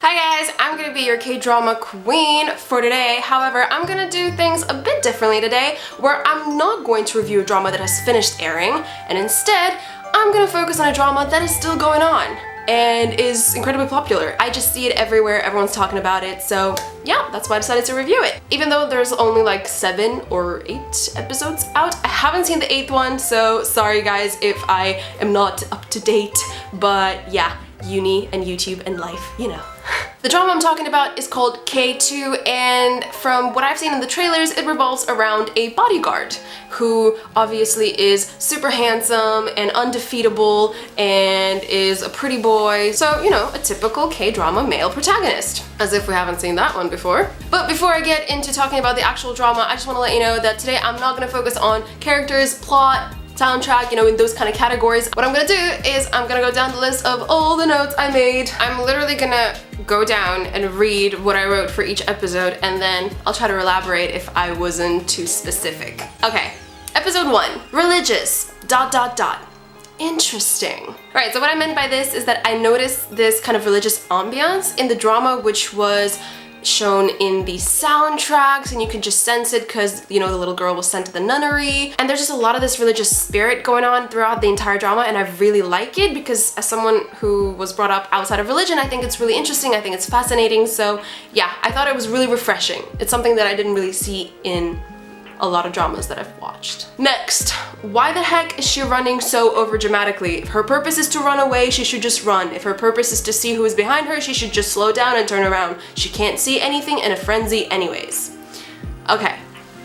Hi guys, I'm gonna be your K-drama queen for today. However, I'm gonna do things a bit differently today, where I'm not going to review a drama that has finished airing, and instead, I'm gonna focus on a drama that is still going on and is incredibly popular. I just see it everywhere, everyone's talking about it, so yeah, that's why I decided to review it. Even though there's only like 7 or 8 episodes out, I haven't seen the 8th one, so sorry guys if I am not up to date, but yeah, uni and YouTube and life, you know. The drama I'm talking about is called K2, and from what I've seen in the trailers, it revolves around a bodyguard who obviously is super handsome and undefeatable and is a pretty boy. So, you know, a typical K-drama male protagonist. As if we haven't seen that one before. But before I get into talking about the actual drama, I just want to let you know that today I'm not going to focus on characters, plot, soundtrack, you know, in those kind of categories. What I'm gonna do is I'm gonna go down the list of all the notes I made. I'm literally gonna go down and read what I wrote for each episode, and then I'll try to elaborate if I wasn't too specific. Okay, episode 1, religious, ... Interesting. Alright, so what I meant by this is that I noticed this kind of religious ambiance in the drama, which was shown in the soundtracks, and you can just sense it because, you know, the little girl was sent to the nunnery, and there's just a lot of this religious spirit going on throughout the entire drama, and I really like it because as someone who was brought up outside of religion, I think it's really interesting, I think it's fascinating, so yeah, I thought it was really refreshing. It's something that I didn't really see in a lot of dramas that I've watched. Next, why the heck is she running so overdramatically? If her purpose is to run away, she should just run. If her purpose is to see who is behind her, she should just slow down and turn around. She can't see anything in a frenzy anyways. Okay,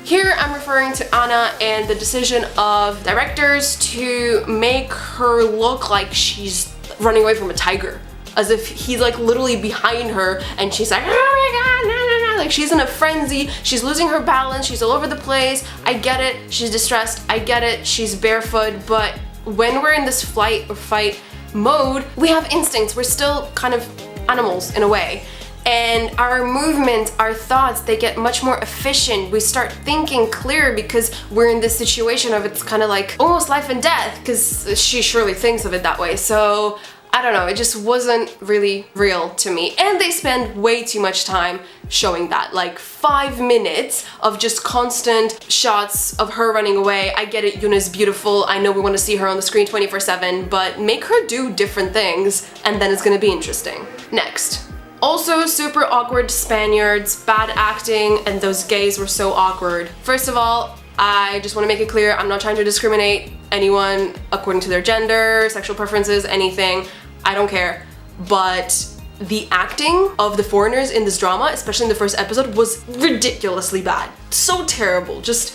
here I'm referring to Anna and the decision of directors to make her look like she's running away from a tiger. As if he's like literally behind her and she's like, oh my god, no, no, no. Like she's in a frenzy, she's losing her balance, she's all over the place. I get it, she's distressed, I get it, she's barefoot, but when we're in this flight or fight mode, we have instincts, we're still kind of animals in a way. And our movements, our thoughts, they get much more efficient. We start thinking clear because we're in this situation of it's kind of like almost life and death, because she surely thinks of it that way. So I don't know, it just wasn't really real to me. And they spend way too much time showing that. Like 5 minutes of just constant shots of her running away. I get it, Yuna's beautiful. I know we want to see her on the screen 24/7, but make her do different things and then it's gonna be interesting. Next. Also super awkward Spaniards, bad acting, and those gays were so awkward. First of all, I just want to make it clear, I'm not trying to discriminate anyone according to their gender, sexual preferences, anything. I don't care. But the acting of the foreigners in this drama, especially in the first episode, was ridiculously bad. So terrible, just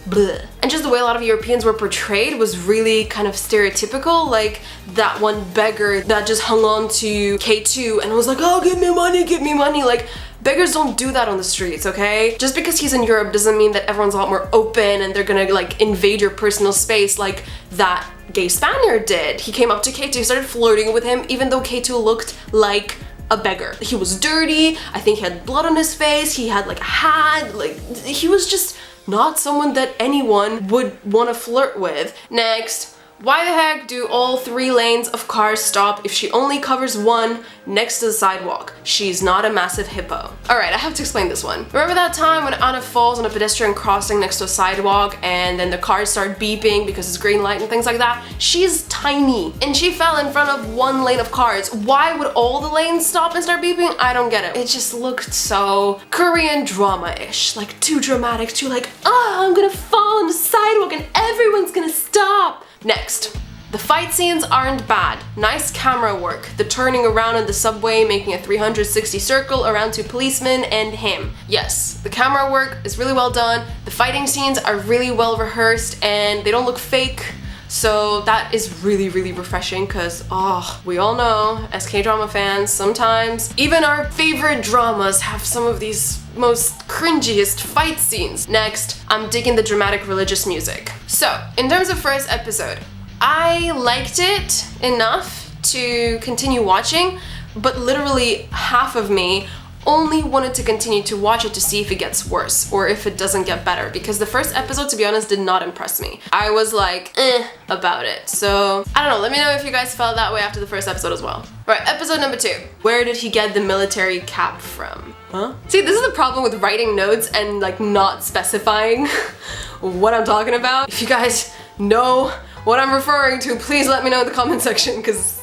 bleh. And just the way a lot of Europeans were portrayed was really kind of stereotypical, like that one beggar that just hung on to K2 and was like, oh, give me money, like beggars don't do that on the streets, okay? Just because he's in Europe doesn't mean that everyone's a lot more open and they're gonna like invade your personal space like that gay Spaniard did. He came up to K2, started flirting with him, even though K2 looked like a beggar. He was dirty, I think he had blood on his face, he had like a hat, like he was just not someone that anyone would want to flirt with. Next. Why the heck do all 3 lanes of cars stop if she only covers one next to the sidewalk? She's not a massive hippo. Alright, I have to explain this one. Remember that time when Anna falls on a pedestrian crossing next to a sidewalk and then the cars start beeping because it's green light and things like that? She's tiny and she fell in front of 1 lane of cars. Why would all the lanes stop and start beeping? I don't get it. It just looked so Korean drama-ish. Like too dramatic, too like, oh, I'm gonna fall on the sidewalk and everyone's gonna stop. Next, the fight scenes aren't bad. Nice camera work. The turning around in the subway, making a 360 circle around 2 policemen and him. Yes, the camera work is really well done. The fighting scenes are really well rehearsed and they don't look fake. So that is really, really refreshing because, oh, we all know, as K-drama fans, sometimes even our favorite dramas have some of these most cringiest fight scenes. Next, I'm digging the dramatic religious music. So, in terms of first episode, I liked it enough to continue watching, but literally half of me only wanted to continue to watch it to see if it gets worse or if it doesn't get better, because the first episode, to be honest, did not impress me. I was like, about it. So, I don't know, let me know if you guys felt that way after the first episode as well. Alright, episode number 2. Where did he get the military cap from? Huh? See, this is the problem with writing notes and like not specifying what I'm talking about. If you guys know what I'm referring to, please let me know in the comment section, because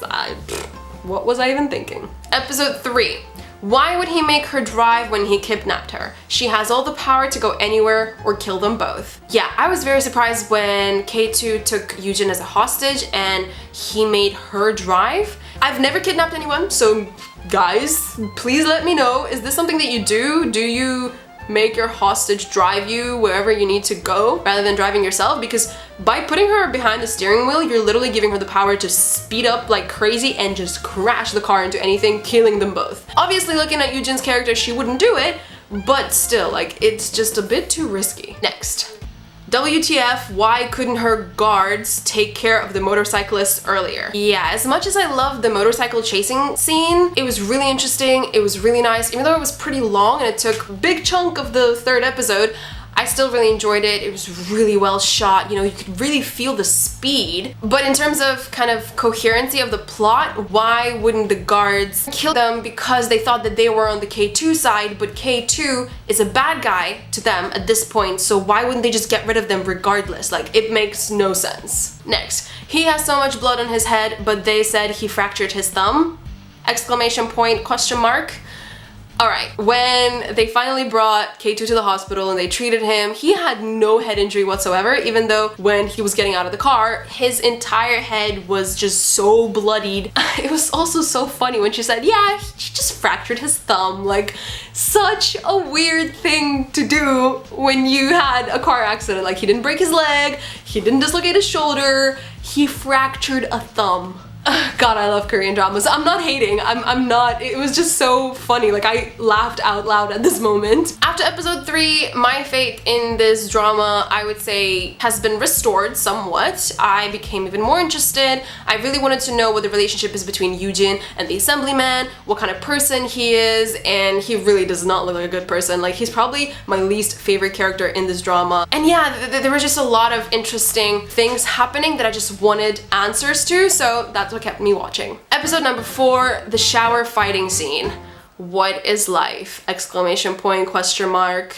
what was I even thinking? Episode 3. Why would he make her drive when he kidnapped her? She has all the power to go anywhere or kill them both. Yeah, I was very surprised when K2 took Yujin as a hostage and he made her drive. I've never kidnapped anyone, so guys, please let me know. Is this something that you do? Do you make your hostage drive you wherever you need to go rather than driving yourself? Because by putting her behind the steering wheel, you're literally giving her the power to speed up like crazy and just crash the car into anything, killing them both. Obviously, looking at Yujin's character, she wouldn't do it, but still, like, it's just a bit too risky. Next. WTF, why couldn't her guards take care of the motorcyclists earlier? Yeah, as much as I love the motorcycle chasing scene, it was really interesting, it was really nice. Even though it was pretty long and it took a big chunk of the 3rd episode, I still really enjoyed it. It was really well shot, you know, you could really feel the speed. But in terms of kind of coherency of the plot, why wouldn't the guards kill them because they thought that they were on the K2 side, but K2 is a bad guy to them at this point, so why wouldn't they just get rid of them regardless? Like, it makes no sense. Next, he has so much blood on his head, but they said he fractured his thumb? Exclamation point, question mark. Alright, when they finally brought K2 to the hospital and they treated him, he had no head injury whatsoever, even though when he was getting out of the car, his entire head was just so bloodied. It was also so funny when she said, yeah, he just fractured his thumb. Like, such a weird thing to do when you had a car accident. Like, he didn't break his leg, he didn't dislocate his shoulder, he fractured a thumb. God, I love Korean dramas. I'm not hating, I'm not, it was just so funny, like I laughed out loud at this moment. After episode 3, my faith in this drama, I would say, has been restored somewhat. I became even more interested. I really wanted to know what the relationship is between Yujin and the assemblyman, what kind of person he is, and he really does not look like a good person. Like, he's probably my least favorite character in this drama. And yeah, there were just a lot of interesting things happening that I just wanted answers to, so that's what kept me watching. Episode number 4, the shower fighting scene. What is life? Exclamation point, question mark,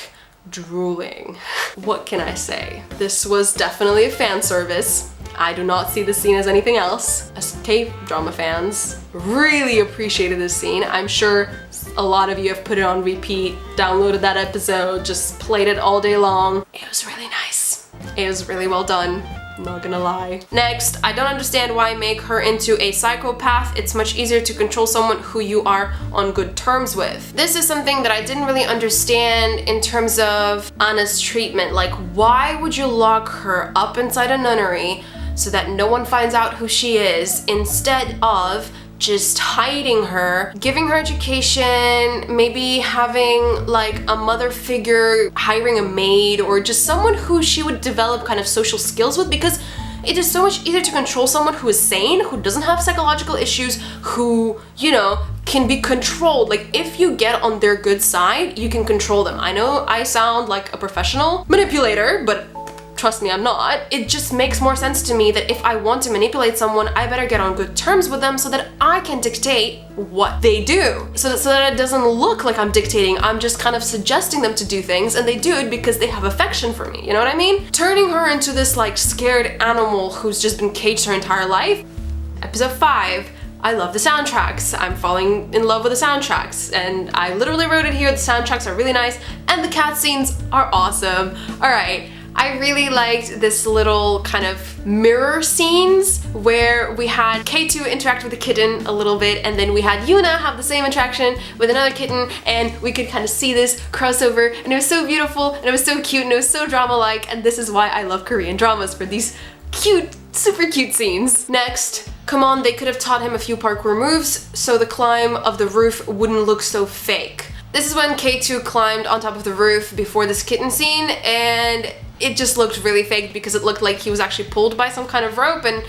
drooling. What can I say? This was definitely a fan service. I do not see this scene as anything else. As K-drama fans, really appreciated this scene. I'm sure a lot of you have put it on repeat, downloaded that episode, just played it all day long. It was really nice. It was really well done. Not gonna lie. Next, I don't understand why make her into a psychopath. It's much easier to control someone who you are on good terms with. This is something that I didn't really understand in terms of Anna's treatment. Like, why would you lock her up inside a nunnery so that no one finds out who she is, instead of just hiding her, giving her education, maybe having like a mother figure, hiring a maid, or just someone who she would develop kind of social skills with, because it is so much easier to control someone who is sane, who doesn't have psychological issues, who, you know, can be controlled. Like, if you get on their good side, you can control them. I know I sound like a professional manipulator, but trust me, I'm not. It just makes more sense to me that if I want to manipulate someone, I better get on good terms with them so that I can dictate what they do. So that it doesn't look like I'm dictating, I'm just kind of suggesting them to do things, and they do it because they have affection for me, you know what I mean? Turning her into this like scared animal who's just been caged her entire life. Episode 5. I love the soundtracks. I'm falling in love with the soundtracks, and I literally wrote it here. The soundtracks are really nice, and the cat scenes are awesome. Alright. I really liked this little kind of mirror scenes where we had K2 interact with the kitten a little bit, and then we had Yuna have the same interaction with another kitten, and we could kind of see this crossover, and it was so beautiful, and it was so cute, and it was so drama-like, and this is why I love Korean dramas, for these cute, super cute scenes. Next, come on, they could have taught him a few parkour moves so the climb of the roof wouldn't look so fake. This is when K2 climbed on top of the roof before this kitten scene, and it just looked really fake because it looked like he was actually pulled by some kind of rope. And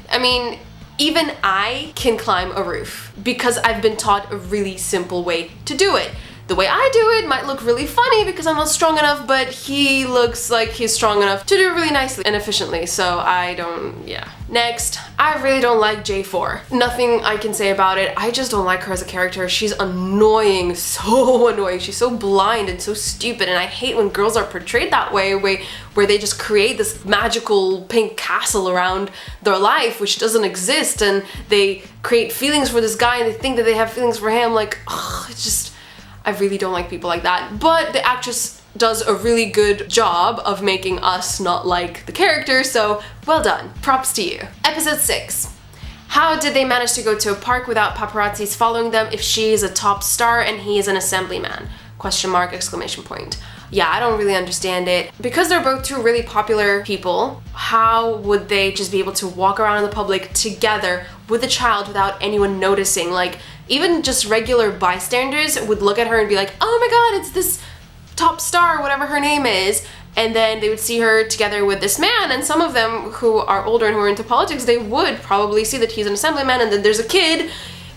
I mean, even I can climb a roof because I've been taught a really simple way to do it. the way I do it might look really funny because I'm not strong enough, but he looks like he's strong enough to do it really nicely and efficiently, so I don't, yeah. Next, I really don't like J4. Nothing I can say about it. I just don't like her as a character. She's annoying, so annoying. She's so blind and so stupid, and I hate when girls are portrayed that way where they just create this magical pink castle around their life which doesn't exist, and they create feelings for this guy and they think that they have feelings for him. Like, ugh, it's just, I really don't like people like that. But the actress does a really good job of making us not like the character, so well done. Props to you. Episode 6. How did they manage to go to a park without paparazzis following them if she is a top star and he is an assemblyman? Question mark, exclamation point. Yeah, I don't really understand it. Because they're both two really popular people, how would they just be able to walk around in the public together with a child without anyone noticing? Like, even just regular bystanders would look at her and be like, oh my god, it's this top star, whatever her name is, and then they would see her together with this man, and some of them who are older and who are into politics, they would probably see that he's an assemblyman, and then there's a kid,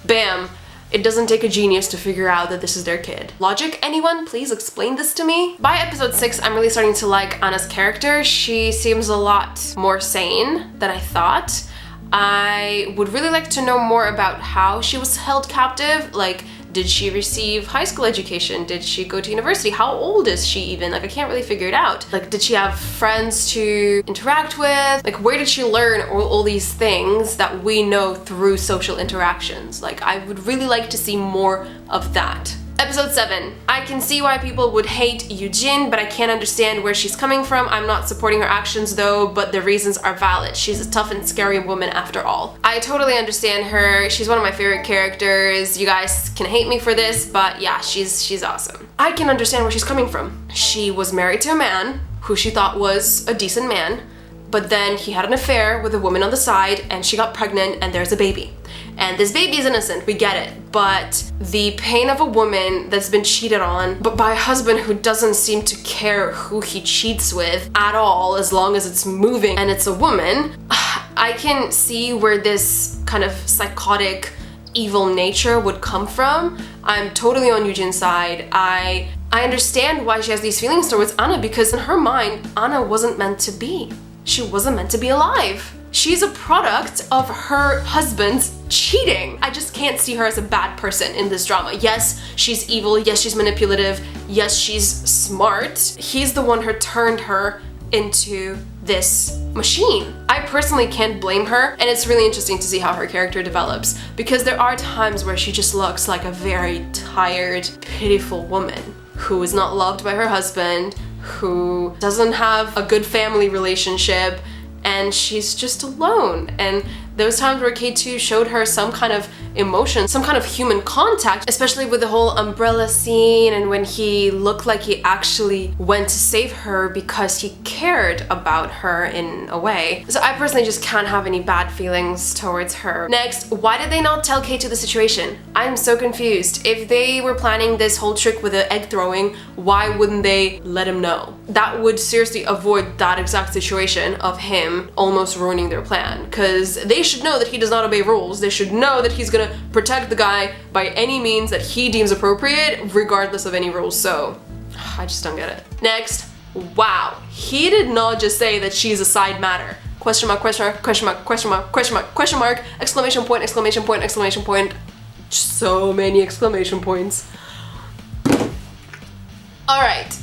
bam. It doesn't take a genius to figure out that this is their kid. Logic, anyone? Please explain this to me. By episode 6, I'm really starting to like Anna's character. She seems a lot more sane than I thought. I would really like to know more about how she was held captive. Like, did she receive high school education? Did she go to university? How old is she even? Like, I can't really figure it out. Like, did she have friends to interact with? Like, where did she learn all these things that we know through social interactions? Like, I would really like to see more of that. Episode 7. I can see why people would hate Eugene, but I can't understand where she's coming from. I'm not supporting her actions though, but the reasons are valid. She's a tough and scary woman after all. I totally understand her. She's one of my favorite characters. You guys can hate me for this, but yeah, she's awesome. I can understand where she's coming from. She was married to a man who she thought was a decent man, but then he had an affair with a woman on the side and she got pregnant and there's a baby. And this baby is innocent, we get it, but the pain of a woman that's been cheated on, but by a husband who doesn't seem to care who he cheats with at all, as long as it's moving and it's a woman, I can see where this kind of psychotic, evil nature would come from. I'm totally on Eugene's side. I understand why she has these feelings towards Anna, because in her mind, Anna wasn't meant to be. She wasn't meant to be alive. She's a product of her husband's cheating. I just can't see her as a bad person in this drama. Yes, she's evil. Yes, she's manipulative. Yes, she's smart. He's the one who turned her into this machine. I personally can't blame her, and it's really interesting to see how her character develops, because there are times where she just looks like a very tired, pitiful woman who is not loved by her husband, who doesn't have a good family relationship, and she's just alone. And those times where K2 showed her some kind of emotion, some kind of human contact, especially with the whole umbrella scene and when he looked like he actually went to save her because he cared about her in a way. So I personally just can't have any bad feelings towards her. Next, why did they not tell K2 the situation? I'm so confused. If they were planning this whole trick with the egg throwing, why wouldn't they let him know? That would seriously avoid that exact situation of him almost ruining their plan, because they should know that he does not obey rules. They should know that he's gonna protect the guy by any means that he deems appropriate, regardless of any rules. So I just don't get it. Next, wow, he did not just say that she's a side matter. Question mark, question mark, question mark, question mark, question mark, question mark, exclamation point, exclamation point, exclamation point. So many exclamation points. All right.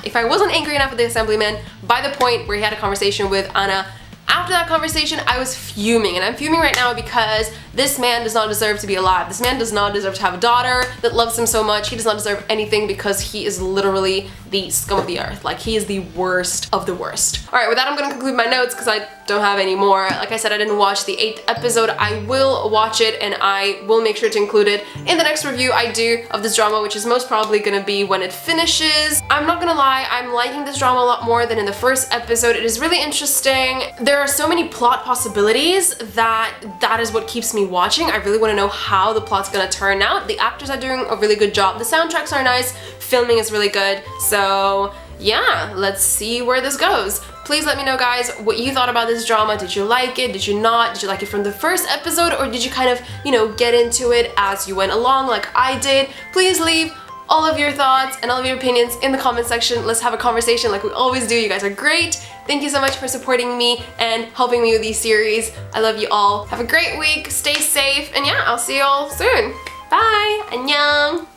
If I wasn't angry enough at the assemblyman by the point where he had a conversation with Anna, after that conversation, I was fuming, and I'm fuming right now because this man does not deserve to be alive. This man does not deserve to have a daughter that loves him so much. He does not deserve anything because he is literally the scum of the earth. Like, he is the worst of the worst. All right, with that, I'm gonna conclude my notes because I don't have any more. Like I said, I didn't watch the 8th episode. I will watch it, and I will make sure to include it in the next review I do of this drama, which is most probably gonna be when it finishes. I'm not gonna lie, I'm liking this drama a lot more than in the first episode. It is really interesting. There are so many plot possibilities that is what keeps me watching. I really want to know how the plot's gonna turn out. The actors are doing a really good job. The soundtracks are nice. Filming is really good. So yeah, let's see where this goes. Please let me know, guys, what you thought about this drama. Did you like it? Did you not? Did you like it from the first episode, or did you kind of, you know, get into it as you went along like I did? Please leave all of your thoughts and all of your opinions in the comment section. Let's have a conversation like we always do. You guys are great. Thank you so much for supporting me and helping me with these series. I love you all. Have a great week, stay safe, and yeah, I'll see you all soon. Bye! 안녕!